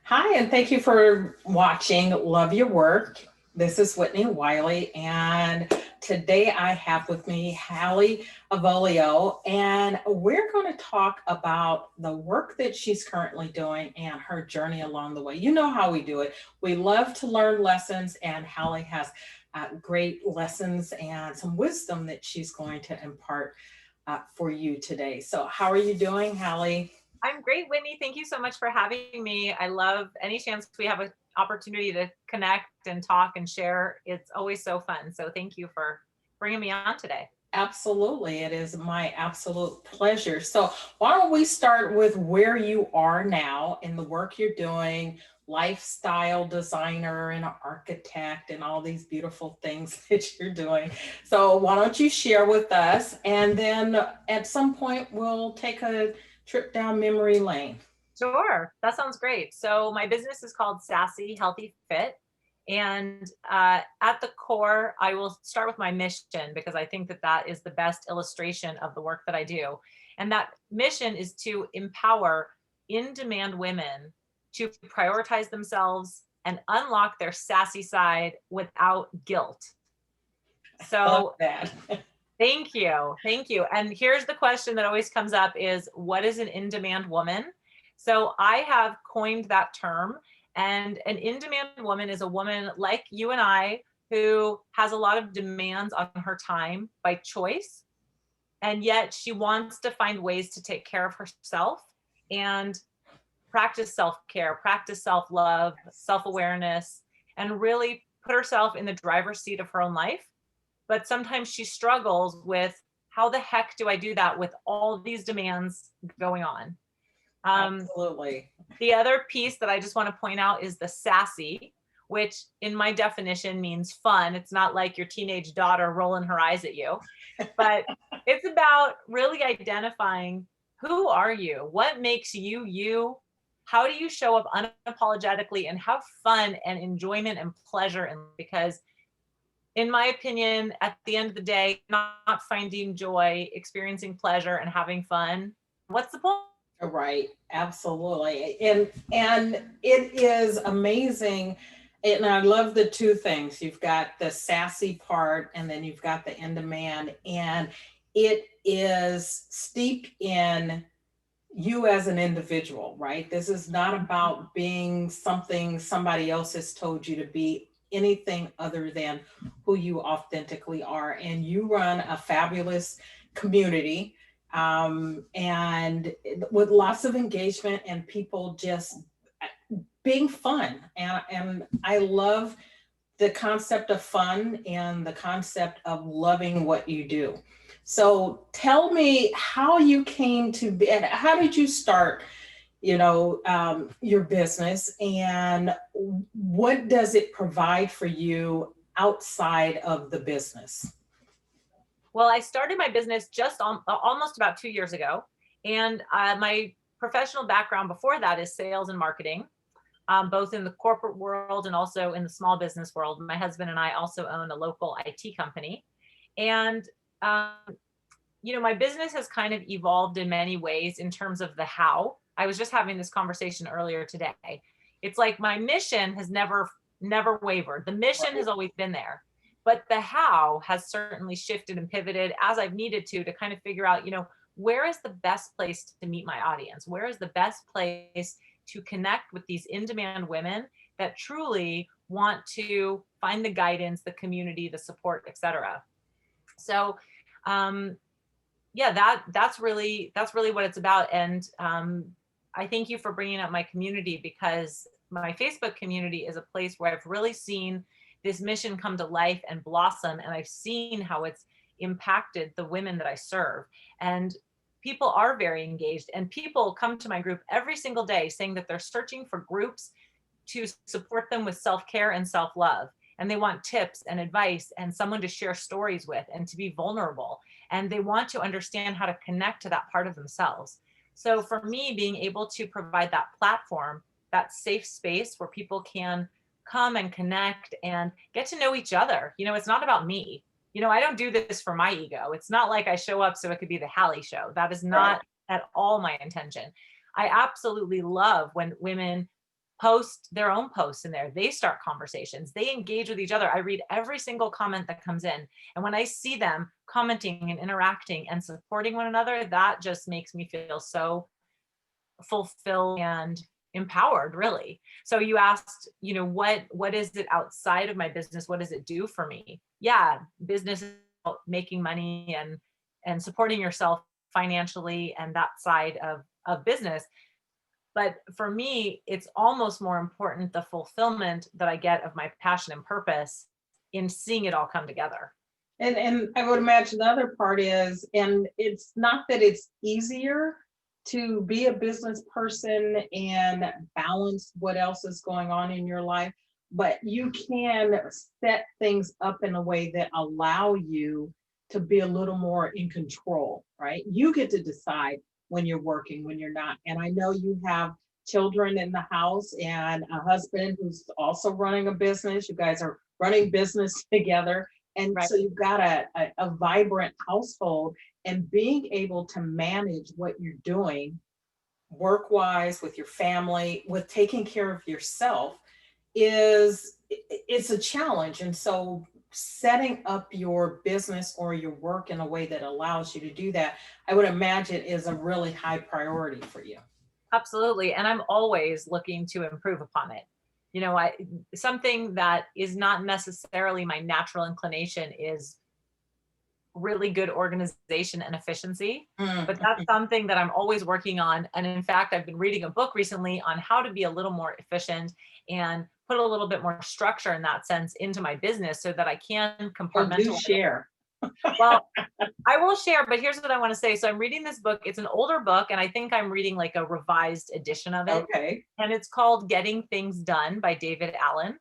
Hi, and thank you for watching Love Your Work. This is Whitney Wiley, and today I have with me Hallie Avolio, and we're going to talk about the work that she's currently doing and her journey along the way. You know how we do it. We love to learn lessons, and Hallie has great lessons and some wisdom that she's going to impart for you today. So, how are you doing, Hallie? I'm great, Whitney. Thank you so much for having me. I love any chance we have an opportunity to connect and talk and share. It's always so fun. So thank you for bringing me on today. Absolutely. It is my absolute pleasure. So, why don't we start with where you are now in the work you're doing, lifestyle designer and architect, and all these beautiful things that you're doing. So, why don't you share with us? And then at some point, we'll take a trip down memory lane. Sure, that sounds great. So my business is called Sassy Healthy Fit. And at the core, I will start with my mission because I think that that is the best illustration of the work that I do. And that mission is to empower in-demand women to prioritize themselves and unlock their sassy side without guilt. Love So that. thank you. Thank you. And here's the question that always comes up is what is an in-demand woman? So I have coined that term, and an in-demand woman is a woman like you and I who has a lot of demands on her time by choice, and yet she wants to find ways to take care of herself and practice self-care, practice self-love, self-awareness, and really put herself in the driver's seat of her own life. But sometimes she struggles with how the heck do I do that with all these demands going on? Um, Absolutely. the other piece that I just want to point out is the sassy, which in my definition means fun. It's not like your teenage daughter rolling her eyes at you, but it's about really identifying who are you? What makes you you? How do you show up unapologetically and have fun and enjoyment and pleasure? And because in my opinion, at the end of the day, not finding joy, experiencing pleasure, and having fun, what's the point? Right, absolutely. And it is amazing. And I love the two things. You've got the sassy part and then you've got the in demand. And it is steeped in you as an individual, right? This is not about being something somebody else has told you to be, anything other than who you authentically are. And you run a fabulous community, and with lots of engagement and people just being fun. And I love the concept of fun and the concept of loving what you do. So tell me how you came to be, and how did you start, your business, and what does it provide for you outside of the business? Well, I started my business just almost about 2 years ago. And my professional background before that is sales and marketing, both in the corporate world and also in the small business world. My husband and I also own a local IT company. And um, my business has kind of evolved in many ways in terms of the how. I was just having this conversation earlier today. It's like my mission has never wavered. The mission has Right. always been there, but the how has certainly shifted and pivoted as I've needed to kind of figure out, where is the best place to meet my audience? Where is the best place to connect with these in-demand women that truly want to find the guidance, the community, the support, etc. So um, yeah, that's really what it's about. And I thank you for bringing up my community because my Facebook community is a place where I've really seen this mission come to life and blossom, and I've seen how it's impacted the women that I serve. And people are very engaged, and people come to my group every single day saying that they're searching for groups to support them with self-care and self-love, and they want tips and advice and someone to share stories with and to be vulnerable, and they want to understand how to connect to that part of themselves. So for me, being able to provide that platform, that safe space where people can come and connect and get to know each other. It's not about me. I don't do this for my ego. It's not like I show up so it could be the Hallie show. That is Right. not at all my intention. I absolutely love when women post their own posts in there. They start conversations. They engage with each other. I read every single comment that comes in. And when I see them commenting and interacting and supporting one another, that just makes me feel so fulfilled and empowered, really. So you asked, what is it outside of my business? What does it do for me? Yeah, business is about making money and supporting yourself financially and that side of business. But for me, it's almost more important the fulfillment that I get of my passion and purpose in seeing it all come together. And I would imagine the other part is, and it's not that it's easier to be a business person and balance what else is going on in your life, but you can set things up in a way that allow you to be a little more in control, right? You get to decide when you're working, when you're not. And I know you have children in the house and a husband who's also running a business. You guys are running business together. And Right. so you've got a vibrant household, and being able to manage what you're doing work wise with your family, with taking care of yourself it's a challenge. And so setting up your business or your work in a way that allows you to do that, I would imagine is a really high priority for you. Absolutely. And I'm always looking to improve upon it. I something that is not necessarily my natural inclination is really good organization and efficiency, but that's Mm. something that I'm always working on. And in fact, I've been reading a book recently on how to be a little more efficient and put a little bit more structure in that sense into my business so that I can Well, do compartmentalize. share. Well, I will share, but here's what I want to say. So I'm reading this book. It's an older book, and I think I'm reading like a revised edition of it. Okay. And it's called Getting Things Done by David Allen.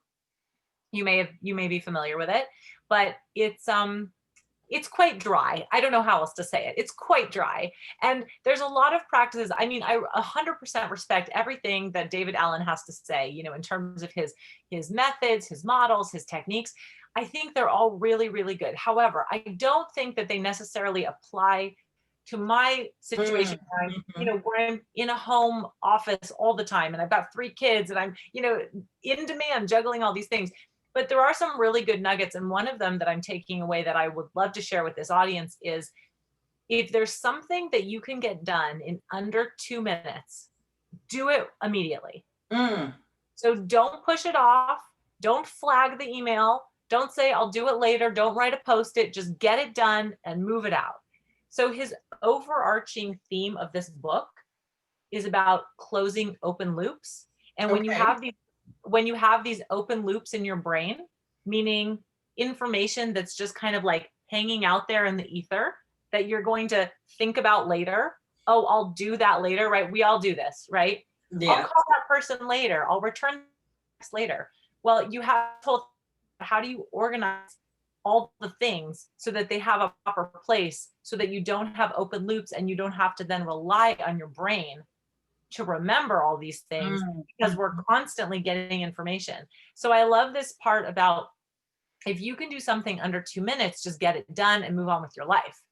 You may be familiar with it, but it's quite dry. I don't know how else to say it. It's quite dry. And there's a lot of practices. I mean, I 100% respect everything that David Allen has to say, in terms of his methods, his models, his techniques. I think they're all really, really good. However, I don't think that they necessarily apply to my situation where I'm, Mhm. where I'm in a home office all the time and I've got 3 kids and I'm, in demand, juggling all these things. But there are some really good nuggets. And one of them that I'm taking away that I would love to share with this audience is if there's something that you can get done in under 2 minutes, do it immediately. Mm. So don't push it off. Don't flag the email. Don't say, I'll do it later. Don't write a post-it. Just get it done and move it out. So his overarching theme of this book is about closing open loops. And Okay. when you have these open loops in your brain, meaning information that's just kind of like hanging out there in the ether that you're going to think about later. Oh, I'll do that later, right? We all do this, right? I'll Yeah. call that person later. I'll return text later. Well, you have told how do you organize all the things so that they have a proper place so that you don't have open loops and you don't have to then rely on your brain to remember all these things Mm. because we're constantly getting information. So I love this part about if you can do something under 2 minutes, just get it done and move on with your life.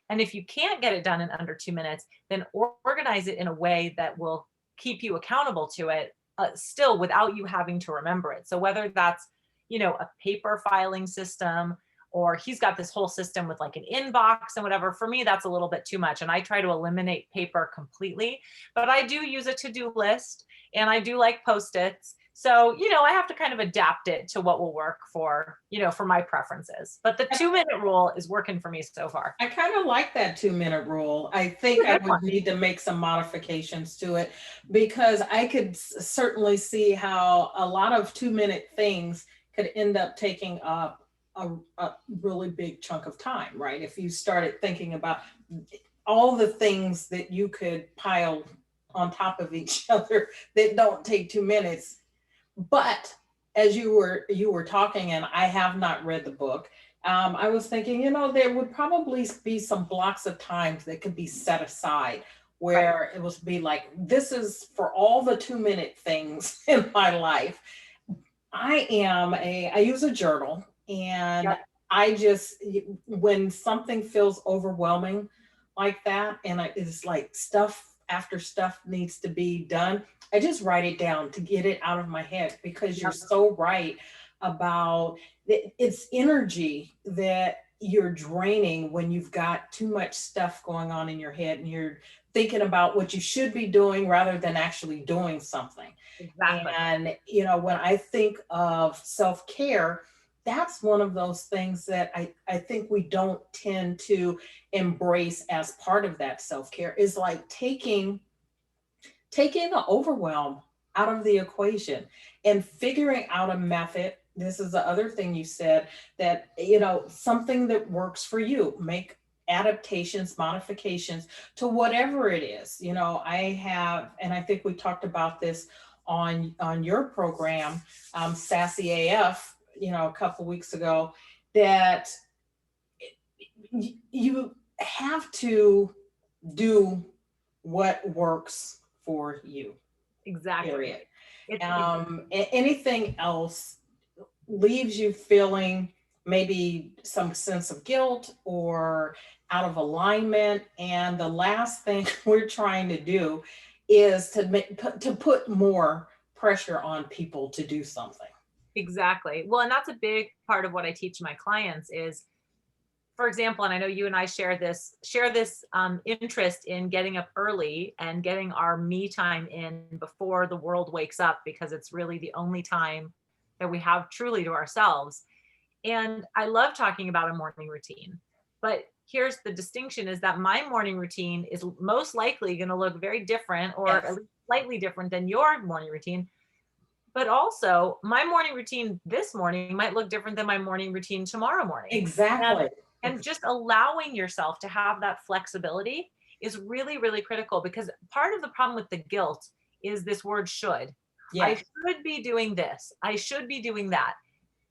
And if you can't get it done in under 2 minutes, then organize it in a way that will keep you accountable to it still without you having to remember it. So whether that's, a paper filing system, or he's got this whole system with like an inbox and whatever. For me, that's a little bit too much. And I try to eliminate paper completely, but I do use a to-do list and I do like post-its. So, I have to kind of adapt it to what will work for my preferences. But the 2-minute rule is working for me so far. I kind of like that 2 minute rule. I think It's a I good would one. need to make some modifications to it because I could certainly see how a lot of 2 minute things could end up taking up a really big chunk of time, right? If you started thinking about all the things that you could pile on top of each other that don't take 2 minutes. But as you were talking, and I have not read the book, I was thinking, there would probably be some blocks of times that could be set aside Right. where it was be like, this is for all the 2 minute things in my life. I use a journal, and Yep. I just, when something feels overwhelming like that, and it's like stuff after stuff needs to be done, I just write it down to get it out of my head, because you're Yep. so right about it's energy that you're draining when you've got too much stuff going on in your head and you're thinking about what you should be doing rather than actually doing something. Exactly. And, you know, when I think of self care, that's one of those things that I think we don't tend to embrace as part of that self care, is like taking the overwhelm out of the equation and figuring out a method. This is the other thing you said, that, you know, something that works for you. Make adaptations, modifications to whatever it is. You know, I have, and I think we talked about this on your program, Sassy AF, you know, a couple weeks ago, that you have to do what works for you, Exactly. period. It's Anything else leaves you feeling maybe some sense of guilt or out of alignment. And the last thing we're trying to do is to put more pressure on people to do something. exactly. Well, and that's a big part of what I teach my clients is, for example, and I know you and I share this interest in getting up early and getting our me time in before the world wakes up, because it's really the only time that we have truly to ourselves. And I love talking about a morning routine. But here's the distinction, is that my morning routine is most likely going to look very different, or at Yes, least slightly different than your morning routine. But also, my morning routine this morning might look different than my morning routine tomorrow morning. And exactly. and just allowing yourself to have that flexibility is really, really critical, because part of the problem with the guilt is this word should. I Yeah, should be doing this. I should be doing that.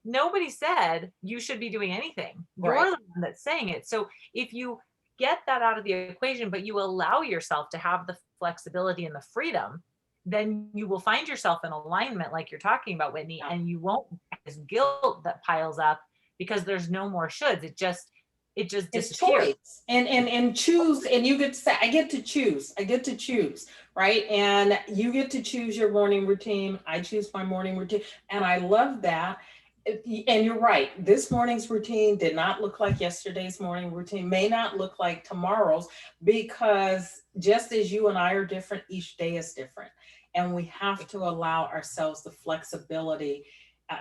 Nobody said you should be doing anything. right. You're the one that's saying it. So if you get that out of the equation, but you allow yourself to have the flexibility and the freedom, then you will find yourself in alignment, like you're talking about, Whitney, Yeah. and you won't have this guilt that piles up because there's no more shoulds. It just It's disappears. choice, and choose, and you get to say, I get to choose, right? And you get to choose your morning routine. I choose my morning routine, and I love that. And you're right, this morning's routine did not look like yesterday's morning routine, may not look like tomorrow's, because just as you and I are different, each day is different, and we have to allow ourselves the flexibility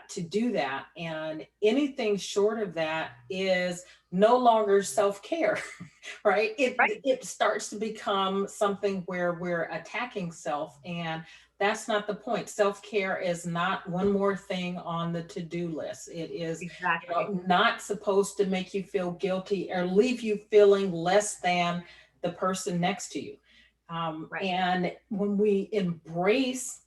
to do that. And anything short of that is no longer self-care. Right? Right. It starts to become something where we're attacking self, and that's not the point. Self-care is not one more thing on the to-do list. It is, you Exactly. know, not supposed to make you feel guilty or leave you feeling less than the person next to you. Right. And when we embrace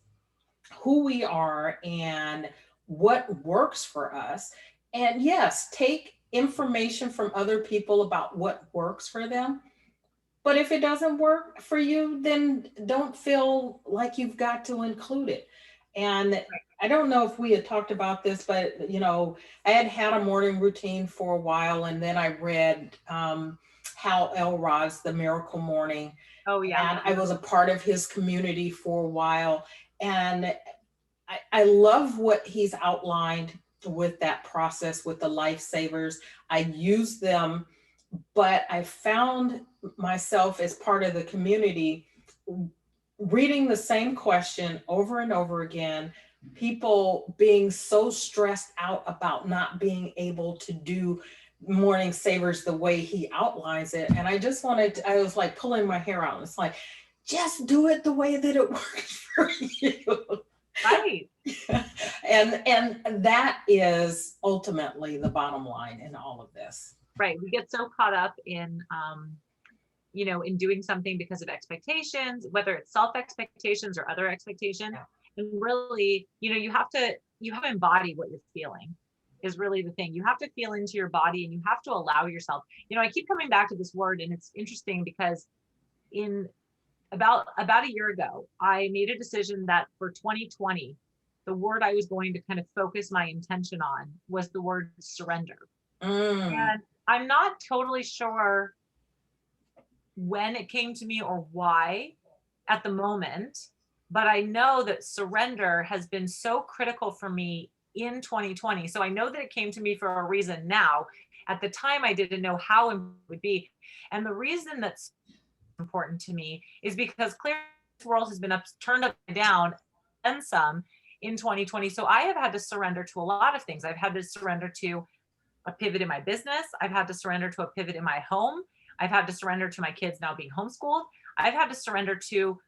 who we are and what works for us. And yes, take information from other people about what works for them. But if it doesn't work for you, then don't feel like you've got to include it. And I don't know if we had talked about this, but, you know, I had had a morning routine for a while, and then I read Hal Elrod's The Miracle Morning, Oh yeah. and I was a part of his community for a while. And I love what he's outlined with that process with the lifesavers. I use them, but I found myself as part of the community reading the same question over and over again, people being so stressed out about not being able to do morning savers the way he outlines it. And I just I was like pulling my hair out. It's like, just do it the way that it works for you. Right. And that is ultimately the bottom line in all of this. Right. We get so caught up in in doing something because of expectations, whether it's self expectations or other expectations. Yeah. And really, you have to embody what you're feeling is really the thing. You have to feel into your body and you have to allow yourself. I keep coming back to this word, and it's interesting because in about a year ago, I made a decision that for 2020, the word I was going to kind of focus my intention on was the word surrender. Mm, And I'm not totally sure when it came to me or why, at the moment, but I know that surrender has been so critical for me in 2020. So I know that it came to me for a reason now. At the time, I didn't know how it would be. And the reason that's important to me is because clearly this world has been turned upside down and some in 2020. So I have had to surrender to a lot of things. I've had to surrender to a pivot in my business. I've had to surrender to a pivot in my home. I've had to surrender to my kids now being homeschooled. I've had to surrender to,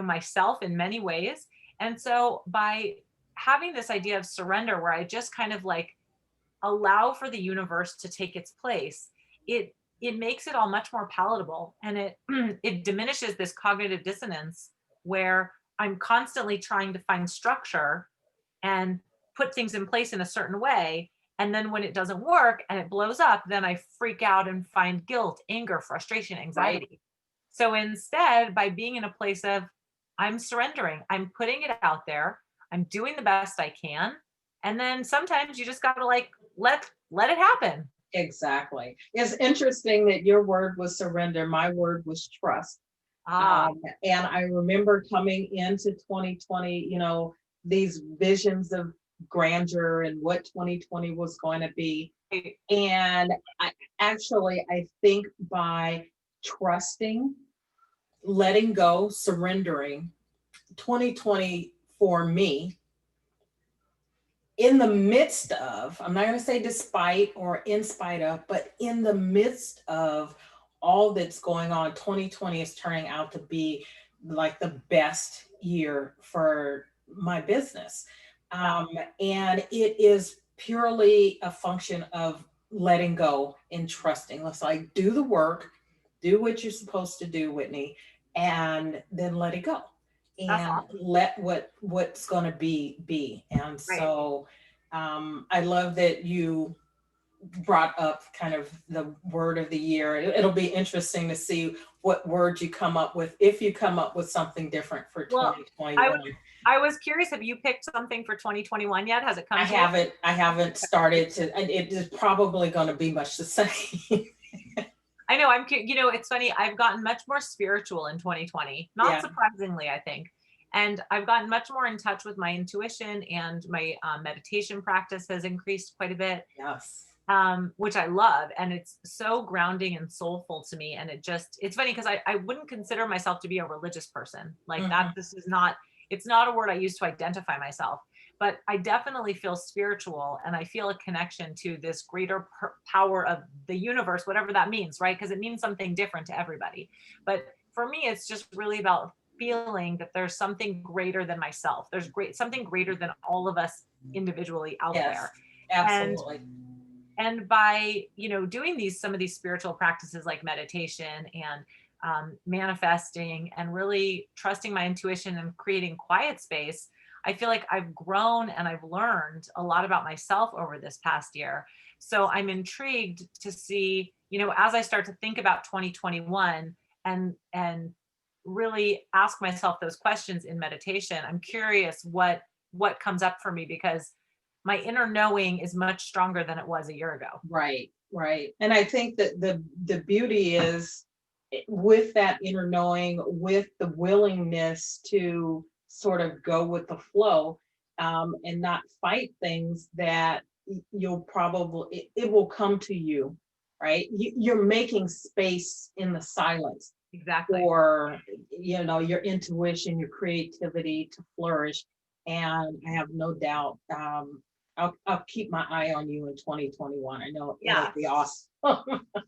myself in many ways. And so by having this idea of surrender where I just kind of like allow for the universe to take its place, it makes it all much more palatable, and it it diminishes this cognitive dissonance where I'm constantly trying to find structure and put things in place in a certain way. And then when it doesn't work and it blows up, then I freak out and find guilt, anger, frustration, Right. anxiety. So instead, by being in a place of I'm surrendering, I'm putting it out there, I'm doing the best I can. And then sometimes you just gotta like let it happen. Exactly. It's interesting that your word was surrender. My word was trust. Ah, And I remember coming into 2020, these visions of grandeur and what 2020 was going to be. right. And I think by trusting, letting go, surrendering, 2020 for me, in the midst of, I'm not going to say despite or in spite of, but in the midst of all that's going on, 2020 is turning out to be like the best year for my business. Yeah, Um, and it is purely a function of letting go and trusting. Let's like do the work, do what you're supposed to do, Whitney, and then let it go that's and awesome. let what's going to be. And Right. so I love that you brought up kind of the word of the year. It'll be interesting to see what word you come up with, if you come up with something different for Well, I was 2021. I was curious, have you picked something for 2021 yet? Has it I come to you? haven't, I haven't started to, and it is probably going to be much the same. I know it's funny. I've gotten much more spiritual in 2020, not Yeah. surprisingly, I think. And I've gotten much more in touch with my intuition, and my meditation practice has increased quite a bit, Yes. which I love. And it's so grounding and soulful to me. And it's funny because I wouldn't consider myself to be a religious person. Like that, Mhm. it's not a word I use to identify myself, but I definitely feel spiritual, and I feel a connection to this greater power of the universe, whatever that means, right? Because it means something different to everybody. But for me, it's just really about feeling that there's something greater than myself. There's something greater than all of us individually out Yes, there. And absolutely. by doing some of these spiritual practices like meditation and manifesting and really trusting my intuition and creating quiet space, I feel like I've grown and I've learned a lot about myself over this past year. So I'm intrigued to see, as I start to think about 2021 and really ask myself those questions in meditation, I'm curious what comes up for me, because my inner knowing is much stronger than it was a year ago. Right, right. And I think that the beauty is with that inner knowing, with the willingness to sort of go with the flow, and not fight things that you'll probably it will come to you, right? You're making space in the silence Exactly. for your intuition, your creativity to flourish. And I have no doubt, I'll keep my eye on you in 2021. I know it'll Yeah, be awesome.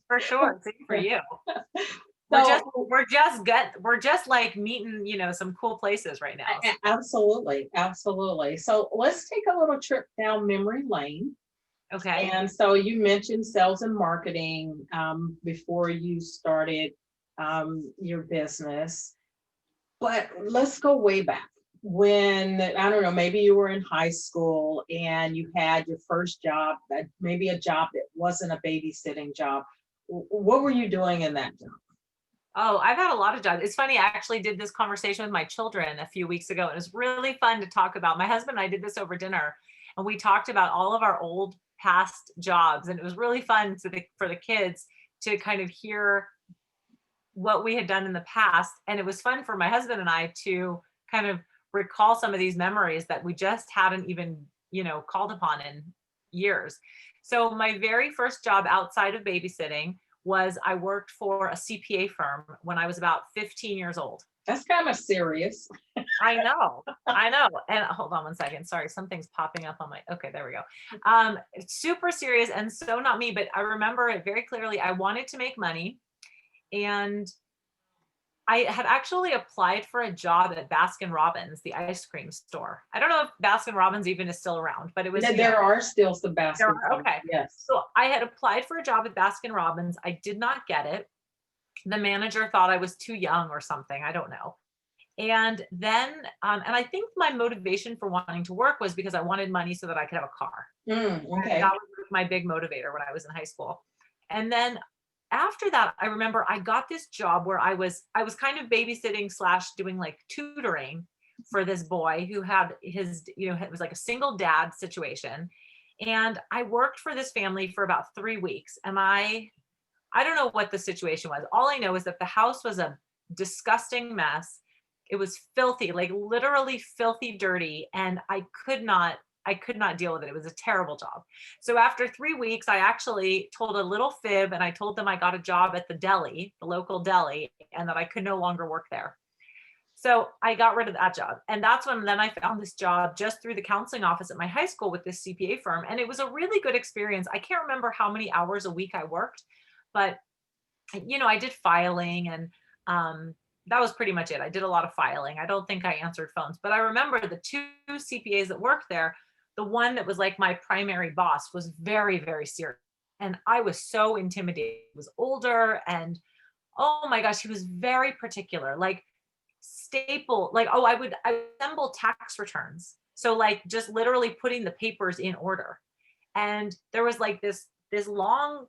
for sure. Same for you. We're just So we're just like meeting, some cool places right now. absolutely, absolutely. So let's take a little trip down memory lane. Okay. And so you mentioned sales and marketing, before you started, your business. But let's go way back when, I don't know, maybe you were in high school and you had your first job, that maybe a job that wasn't a babysitting job. What were you doing in that job? Oh, I've had a lot of jobs. It's funny, I actually did this conversation with my children a few weeks ago. It was really fun to talk about. My husband and I did this over dinner, and we talked about all of our old past jobs. And it was really fun for the kids to kind of hear what we had done in the past. And it was fun for my husband and I to kind of recall some of these memories that we just hadn't even, called upon in years. So my very first job outside of babysitting was I worked for a CPA firm when I was about 15 years old. That's kind of serious. I know, I know. And hold on one second. Sorry, something's popping up on my, okay, there we go. It's super serious and so not me, but I remember it very clearly. I wanted to make money, and I had actually applied for a job at Baskin Robbins, the ice cream store. I don't know if Baskin Robbins even is still around, but it was, There are still some there baskets. are, okay. Yes. So I had applied for a job at Baskin Robbins. I did not get it. The manager thought I was too young or something. I don't know. And then, and I think my motivation for wanting to work was because I wanted money so that I could have a car. Okay. That was my big motivator when I was in high school. And then after that, I remember I got this job where I was kind of babysitting / doing like tutoring for this boy who had his, it was like a single dad situation. And I worked for this family for about 3 weeks. And I don't know what the situation was. All I know is that the house was a disgusting mess. It was filthy, like literally filthy dirty. And I could not deal with it. It was a terrible job. So after 3 weeks, I actually told a little fib and I told them I got a job at the deli, the local deli, and that I could no longer work there. So I got rid of that job. And that's when then I found this job just through the counseling office at my high school with this CPA firm. And it was a really good experience. I can't remember how many hours a week I worked, but I did filing, and that was pretty much it. I did a lot of filing. I don't think I answered phones, but I remember the 2 CPAs that worked there, the one that was like my primary boss was very, very serious. And I was so intimidated. He was older, and oh my gosh, he was very particular, like I would assemble tax returns. So like just literally putting the papers in order. And there was like this long,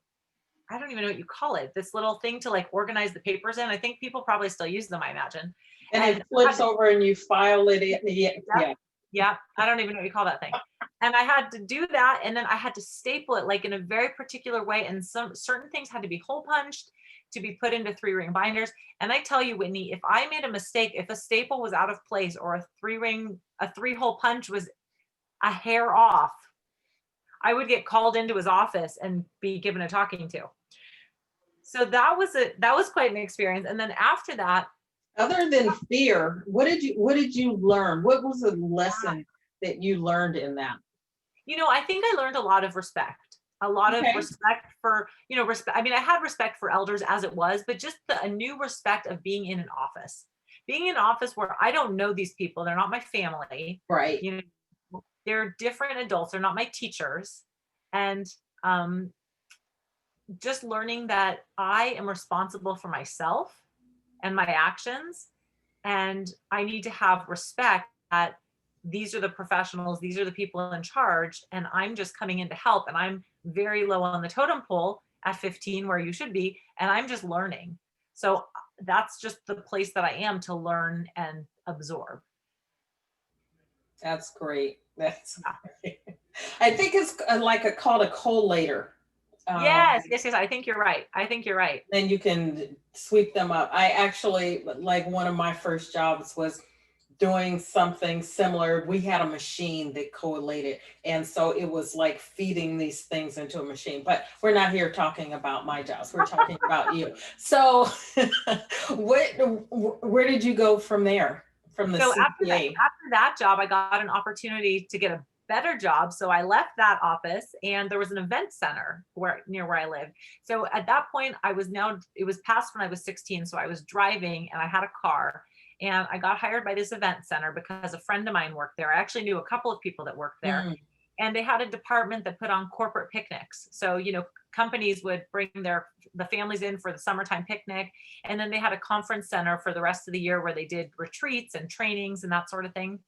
I don't even know what you call it, this little thing to like organize the papers in. I think people probably still use them, I imagine. And it flips over and you file it in. Yeah. Yeah. I don't even know what you call that thing. And I had to do that. And then I had to staple it like in a very particular way. And some certain things had to be hole punched to be put into 3-ring binders. And I tell you, Whitney, if I made a mistake, if a staple was out of place or a 3-hole punch was a hair off, I would get called into his office and be given a talking to. So that was quite an experience. And then after that, other than fear, what did you learn? What was the lesson that you learned in that? I think I learned a lot of respect. A lot of respect for, respect. I mean, I had respect for elders as it was, but just a new respect of being in an office. Being in an office where I don't know these people, they're not my family. Right. They're different adults, they're not my teachers. And just learning that I am responsible for myself and my actions, and I need to have respect that these are the professionals, these are the people in charge, and I'm just coming in to help, and I'm very low on the totem pole at 15 where you should be, and I'm just learning. So that's just the place that I am to learn and absorb. That's great. That's great. I think it's called a collator. Yes. I think you're right. Then you can sweep them up. I actually, like, one of my first jobs was doing something similar. We had a machine that collated, and so it was like feeding these things into a machine. But we're not here talking about my jobs. We're talking about you. So where did you go from there? From the CPA? After that job, I got an opportunity to get a better job. So I left that office, and there was an event center near where I lived. So at that point, it was past when I was 16. So I was driving and I had a car, and I got hired by this event center because a friend of mine worked there. I actually knew a couple of people that worked there. And they had a department that put on corporate picnics. So, companies would bring the families in for the summertime picnic. And then they had a conference center for the rest of the year where they did retreats and trainings and that sort of thing.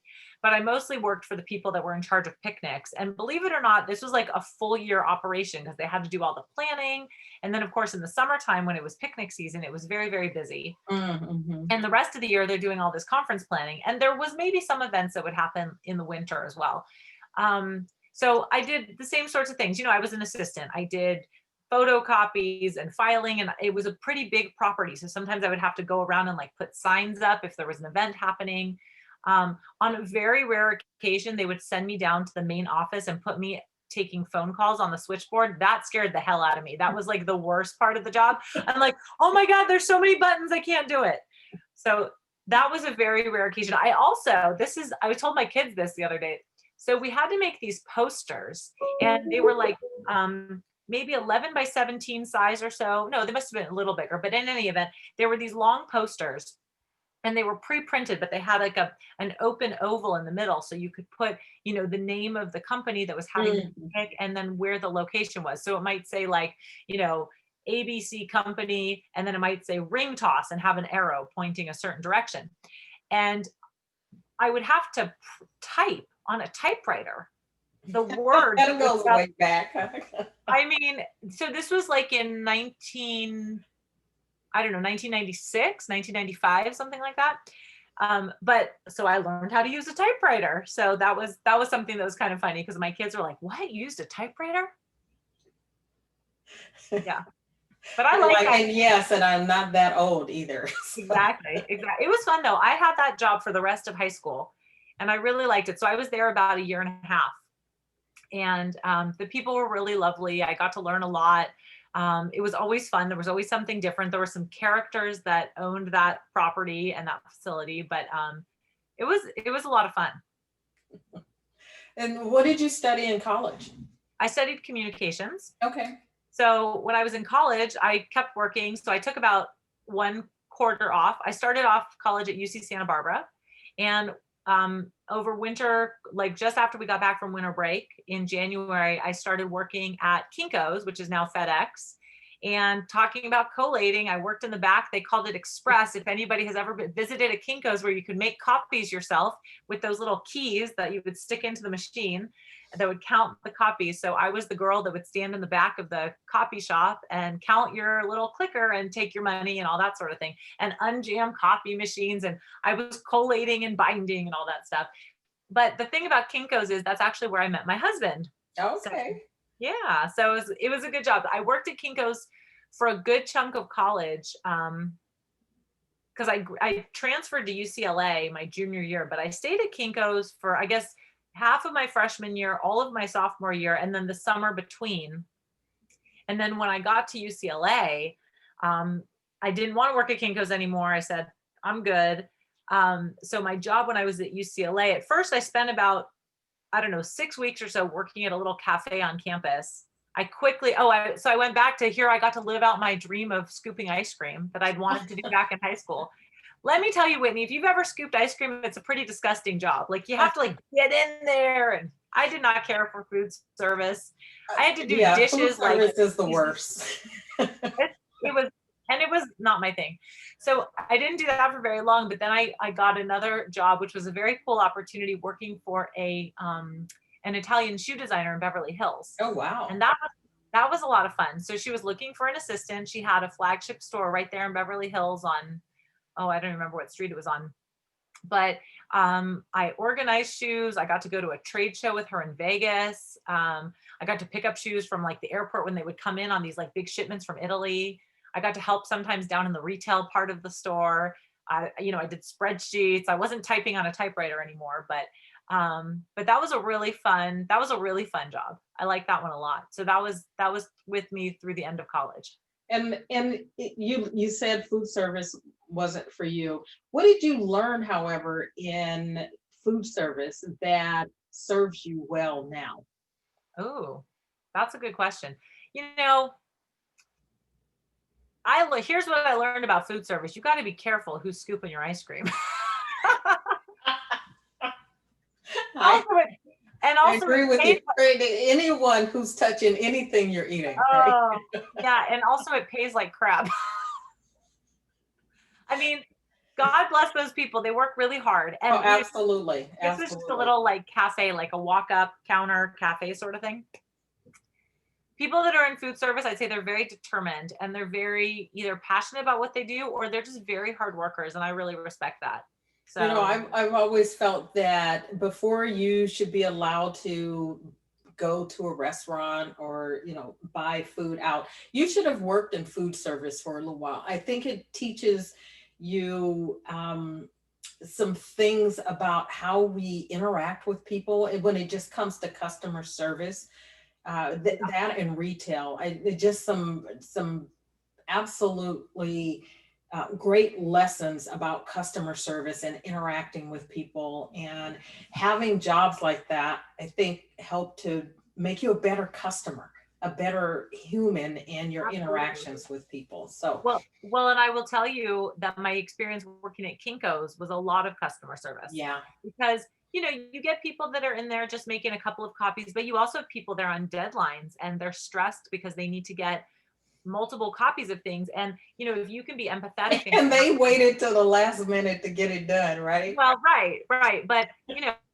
But I mostly worked for the people that were in charge of picnics. And believe it or not, this was like a full year operation because they had to do all the planning. And then of course, in the summertime, when it was picnic season, it was very, very busy. Mm-hmm. And the rest of the year, they're doing all this conference planning. And there was maybe some events that would happen in the winter as well. So I did the same sorts of things. I was an assistant. I did photocopies and filing, and it was a pretty big property. So sometimes I would have to go around and like put signs up if there was an event happening. On a very rare occasion, they would send me down to the main office and put me taking phone calls on the switchboard. That scared the hell out of me. That was like the worst part of the job. I'm like, oh my God, there's so many buttons, I can't do it. So that was a very rare occasion. I also, I told my kids this the other day. So we had to make these posters, and they were like maybe 11 by 17 size or so. No, they must have been a little bigger, but in any event, there were these long posters, and they were pre-printed, but they had like an open oval in the middle. So you could put, the name of the company that was having the pick, and then where the location was. So it might say like, ABC company, and then it might say ring toss and have an arrow pointing a certain direction. And I would have to type on a typewriter the word. That goes way back. I mean, so this was like in 1996, 1995, something like that. But so I learned how to use a typewriter. So that was something that was kind of funny, because my kids were like, "What? You used a typewriter?" Yeah. But I like that. And yes, and I'm not that old either. So. Exactly. It was fun though. I had that job for the rest of high school, and I really liked it. So I was there about a year and a half, and the people were really lovely. I got to learn a lot. It was always fun. There was always something different. There were some characters that owned that property and that facility, but it was a lot of fun. And what did you study in college? I studied communications. Okay. So when I was in college, I kept working. So I took about one quarter off. I started off college at UC Santa Barbara, and over winter, like just after we got back from winter break in January, I started working at Kinko's, which is now FedEx, and talking about collating. I worked in the back. They called it Express. If anybody has ever visited a Kinko's where you could make copies yourself with those little keys that you would stick into the machine that would count the copies. So I was the girl that would stand in the back of the copy shop and count your little clicker and take your money and all that sort of thing, and unjam copy machines. And I was collating and binding and all that stuff. But the thing about Kinko's is that's actually where I met my husband. Okay. So, yeah. So it was a good job. I worked at Kinko's for a good chunk of college, because I transferred to UCLA my junior year, but I stayed at Kinko's for, I guess, half of my freshman year, all of my sophomore year, and then the summer between. And then when I got to UCLA, I didn't want to work at Kinko's anymore. I said, I'm good. So my job when I was at UCLA, at first I spent about, 6 weeks or so working at a little cafe on campus. So I went back to here. I got to live out my dream of scooping ice cream that I'd wanted to do back in high school. Let me tell you, Whitney, if you've ever scooped ice cream, it's a pretty disgusting job. Like, you have to get in there, and I did not care for food service. I had to do dishes. Food service is the worst. It was not my thing. So I didn't do that for very long, but then I got another job, which was a very cool opportunity, working for an Italian shoe designer in Beverly Hills. Oh, wow. And that was a lot of fun. So she was looking for an assistant. She had a flagship store right there in Beverly Hills on, I don't remember what street it was on. But I organized shoes. I got to go to a trade show with her in Vegas. I got to pick up shoes from like the airport when they would come in on these like big shipments from Italy. I got to help sometimes down in the retail part of the store. I did spreadsheets. I wasn't typing on a typewriter anymore, but that was a really fun job. I like that one a lot. So that was with me through the end of college. And you said food service wasn't for you. What did you learn, however, in food service that serves you well now? Oh, that's a good question. Here's what I learned about food service. You got to be careful who's scooping your ice cream. I agree with you. Anyone who's touching anything you're eating. Oh, right? Yeah, and also it pays like crap. I mean, God bless those people. They work really hard. And absolutely. This is just a little like cafe, like a walk-up counter cafe sort of thing. People that are in food service, I'd say they're very determined, and they're very either passionate about what they do, or they're just very hard workers, and I really respect that. So I've always felt that before you should be allowed to go to a restaurant or, buy food out. You should have worked in food service for a little while. I think it teaches you some things about how we interact with people when it just comes to customer service. That and retail, just some absolutely great lessons about customer service and interacting with people, and having jobs like that, I think, help to make you a better customer, a better human in your Absolutely. interactions with people. So Well, and I will tell you that my experience working at Kinko's was a lot of customer service, yeah. because you get people that are in there just making a couple of copies, but you also have people that are on deadlines and they're stressed because they need to get multiple copies of things. And if you can be empathetic And they waited till the last minute to get it done, right? well, right, but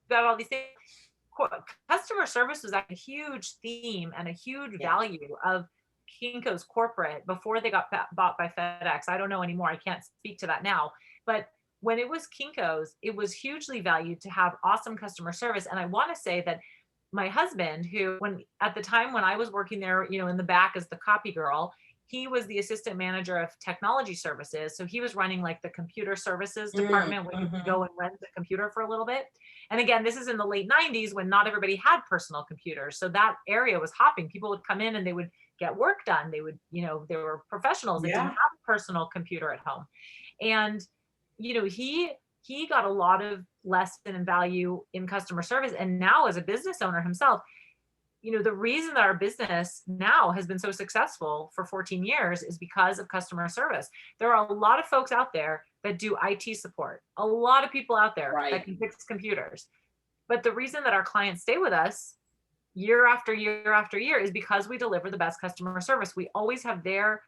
got all these things. Customer service was like a huge theme and a huge Yeah. value of Kinko's corporate before they got bought by FedEx. I don't know anymore. I can't speak to that now. But when it was Kinko's, it was hugely valued to have awesome customer service. And I want to say that my husband, who when at the time when I was working there, in the back as the copy girl, he was the assistant manager of technology services. So he was running like the computer services department where you could go and rent the computer for a little bit. And again, this is in the late 90s when not everybody had personal computers. So that area was hopping. People would come in and they would get work done. They would, they were professionals that didn't Yeah. have a personal computer at home. And, he got a lot of lesson and value in customer service. And now as a business owner himself, the reason that our business now has been so successful for 14 years is because of customer service. There are a lot of folks out there that do IT support, a lot of people out there Right. that can fix computers. But the reason that our clients stay with us year after year after year is because we deliver the best customer service. We always have their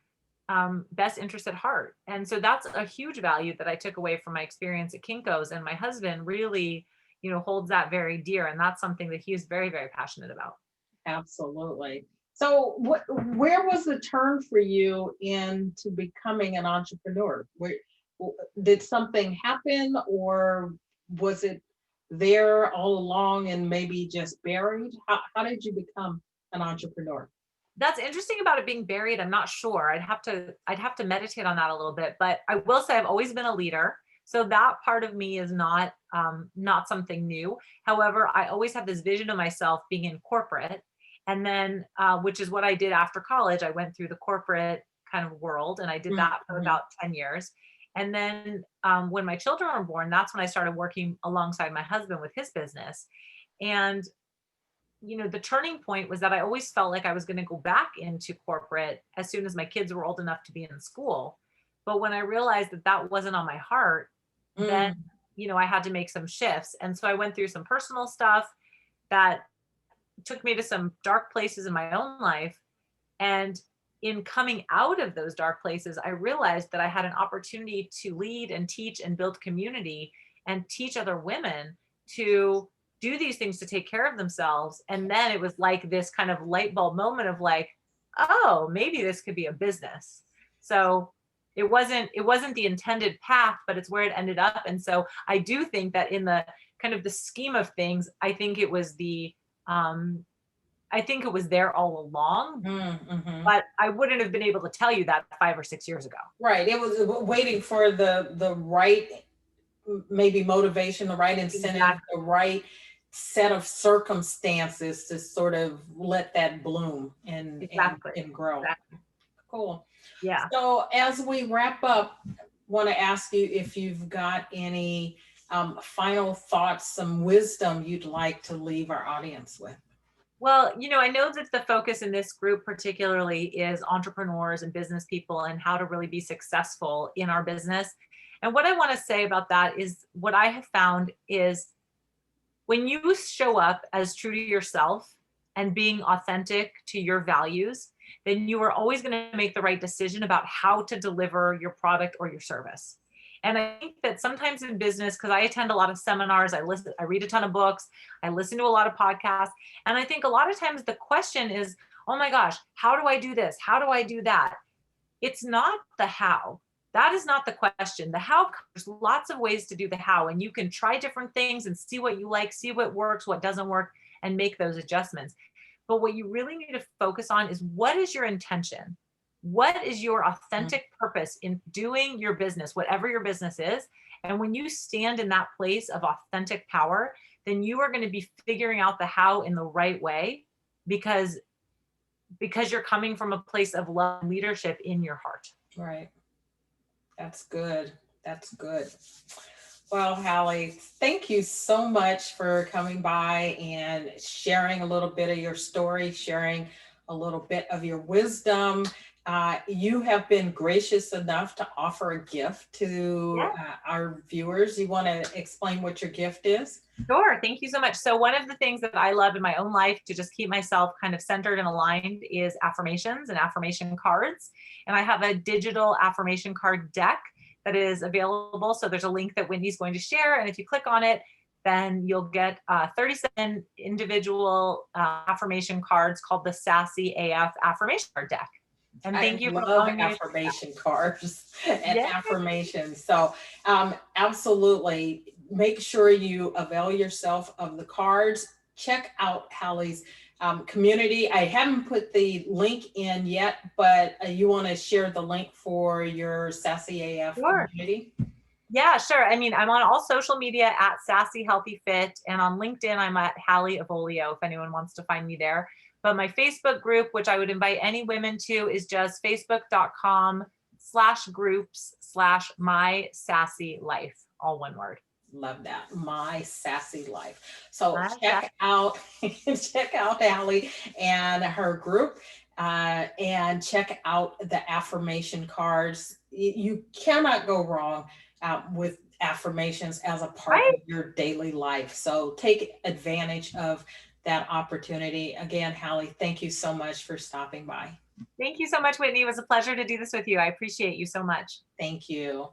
best interest at heart. And so that's a huge value that I took away from my experience at Kinko's. And my husband really, holds that very dear. And that's something that he is very, very passionate about. Absolutely. So where was the turn for you into becoming an entrepreneur? Did something happen, or was it there all along and maybe just buried? How did you become an entrepreneur? That's interesting about it being buried. I'm not sure. I'd have to meditate on that a little bit, but I will say I've always been a leader. So that part of me is not something new. However, I always had this vision of myself being in corporate. And then, which is what I did after college. I went through the corporate kind of world and I did that for Mhm. about 10 years. And then when my children were born, that's when I started working alongside my husband with his business. And the turning point was that I always felt like I was going to go back into corporate as soon as my kids were old enough to be in school. But when I realized that that wasn't on my heart, then, Mm. I had to make some shifts. And so I went through some personal stuff that took me to some dark places in my own life. And in coming out of those dark places, I realized that I had an opportunity to lead and teach and build community and teach other women to do these things to take care of themselves. And then it was like this kind of light bulb moment of like, oh, maybe this could be a business. So it wasn't the intended path, but it's where it ended up. And so I do think that in the kind of the scheme of things, I think it was there all along, Mm-hmm. but I wouldn't have been able to tell you that 5 or 6 years ago. Right. It was waiting for the right, maybe motivation, the right incentive, Exactly. the right set of circumstances to sort of let that bloom Exactly. and grow. Exactly. Cool. Yeah. So as we wrap up, want to ask you if you've got any final thoughts, some wisdom you'd like to leave our audience with. Well, I know that the focus in this group particularly is entrepreneurs and business people and how to really be successful in our business. And what I want to say about that is what I have found is when you show up as true to yourself and being authentic to your values, then you are always going to make the right decision about how to deliver your product or your service. And I think that sometimes in business, because I attend a lot of seminars, I read a ton of books, I listen to a lot of podcasts. And I think a lot of times the question is, oh my gosh, how do I do this? How do I do that? It's not the how. That is not the question. The how, there's lots of ways to do the how, and you can try different things and see what you like, see what works, what doesn't work, and make those adjustments. But what you really need to focus on is, what is your intention? What is your authentic purpose in doing your business, whatever your business is? And when you stand in that place of authentic power, then you are going to be figuring out the how in the right way, because you're coming from a place of love and leadership in your heart. Right. That's good. That's good. Well, Hallie, thank you so much for coming by and sharing a little bit of your story, sharing a little bit of your wisdom. You have been gracious enough to offer a gift to Yeah. our viewers. You want to explain what your gift is? Sure. Thank you so much. So, one of the things that I love in my own life to just keep myself kind of centered and aligned is affirmations and affirmation cards. And I have a digital affirmation card deck that is available. So, there's a link that Whitney's going to share. And if you click on it, then you'll get 37 individual affirmation cards called the Sassy AF affirmation card deck. And I thank you for love allowing me to share that. affirmation cards and Yeah. affirmations. So, absolutely make sure you avail yourself of the cards. Check out Hallie's community. I haven't put the link in yet, but you want to share the link for your Sassy AF Sure. community? Yeah, sure. I mean, I'm on all social media at Sassy Healthy Fit, and on LinkedIn, I'm at Hallie Avolio if anyone wants to find me there. But my Facebook group, which I would invite any women to, is just facebook.com/groups/my sassy life, all one word. Love that. My Sassy Life. So My check out check out Hallie and her group, and check out the affirmation cards. You cannot go wrong with affirmations as a part Right. of your daily life. So take advantage of that opportunity. Again, Hallie, thank you so much for stopping by. Thank you so much, Whitney. It was a pleasure to do this with you. I appreciate you so much. Thank you.